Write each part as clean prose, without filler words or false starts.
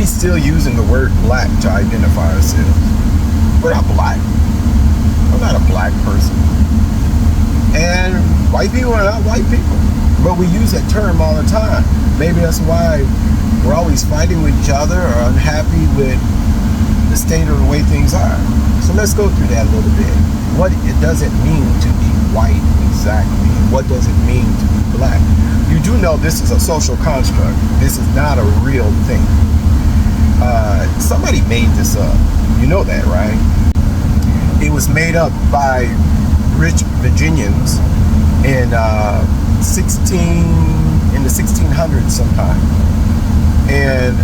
we still using the word black to identify ourselves? We're not black. I'm not a black person. And white people are not white people. But we use that term all the time. Maybe that's why we're always fighting with each other or unhappy with the state of the way things are. So let's go through that a little bit. What it does it mean to be white exactly? What does it mean to be black? You do know this is a social construct. This is not a real thing. Somebody made this up. You know that, right? It was made up by rich Virginians in the 1600s sometime, and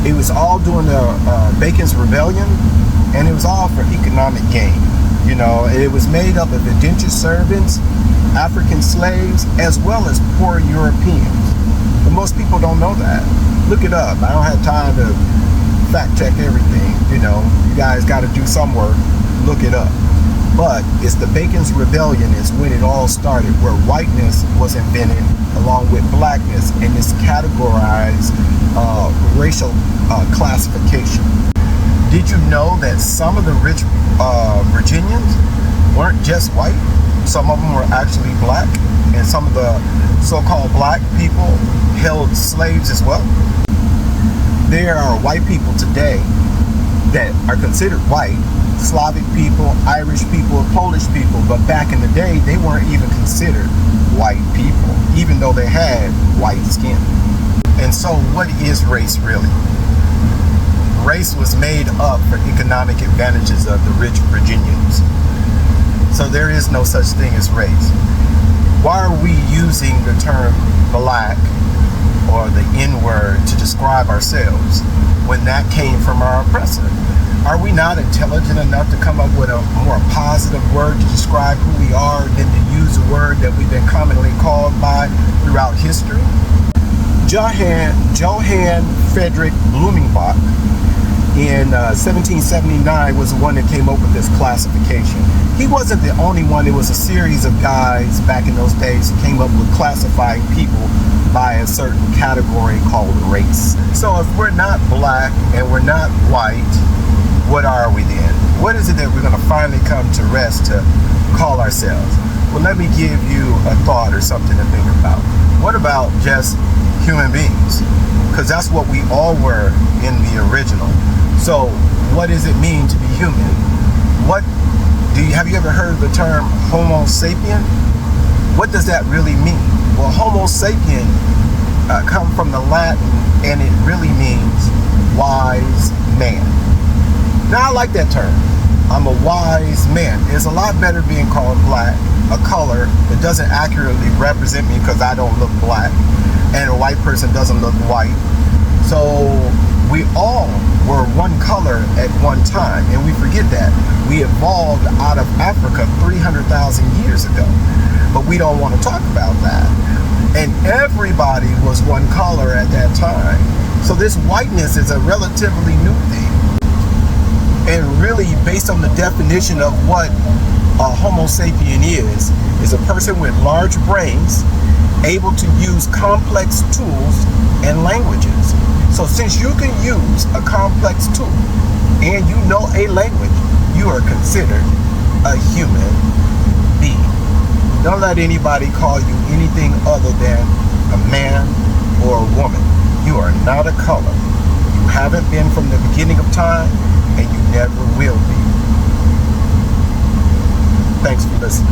it was all during the Bacon's Rebellion, and it was all for economic gain. You know, it was made up of indentured servants, African slaves, as well as poor Europeans. But most people don't know that. Look it up. I don't have time to fact check everything. You know, you guys got to do some work. Look it up. But it's the Bacon's Rebellion is when it all started, where whiteness was invented along with blackness, and this categorized racial classification. Did you know that some of the rich Virginians weren't just white? Some of them were actually black, and some of the so-called black people held slaves as well. There are white people today that are considered white, Slavic people, Irish people, Polish people, but back in the day, they weren't even considered white people, even though they had white skin. And so what is race really? Race was made up for economic advantages of the rich Virginians. So there is no such thing as race. Why are we using the term black or the N-word to describe ourselves when that came from our oppressor? Are we not intelligent enough to come up with a more positive word to describe who we are than to use a word that we've been commonly called by throughout history? Johann Friedrich Blumenbach in 1779 was the one that came up with this classification. He wasn't the only one. It was a series of guys back in those days who came up with classifying people by a certain category called race. So if we're not black and we're not white, what are we then? What is it that we're going to finally come to rest to call ourselves? Well, let me give you a thought or something to think about. What about just human beings? Because that's what we all were in the original. So what does it mean to be human? Have you ever heard the term Homo sapien? What does that really mean? Well, Homo sapien come from the Latin, and it really means wise man. Now I like that term. I'm a wise man. It's a lot better being called black, a color that doesn't accurately represent me because I don't look black, and a white person doesn't look white. So we all were one color at one time, and we forget that. We evolved out of Africa 300,000 years ago, but we don't want to talk about that. And everybody was one color at that time. So this whiteness is a relatively new thing. And really, based on the definition of what a Homo sapien is a person with large brains, able to use complex tools and languages. So since you can use a complex tool and you know a language, you are considered a human being. Don't let anybody call you anything other than a man or a woman. You are not a color. You haven't been from the beginning of time, and you never will be. Thanks for listening.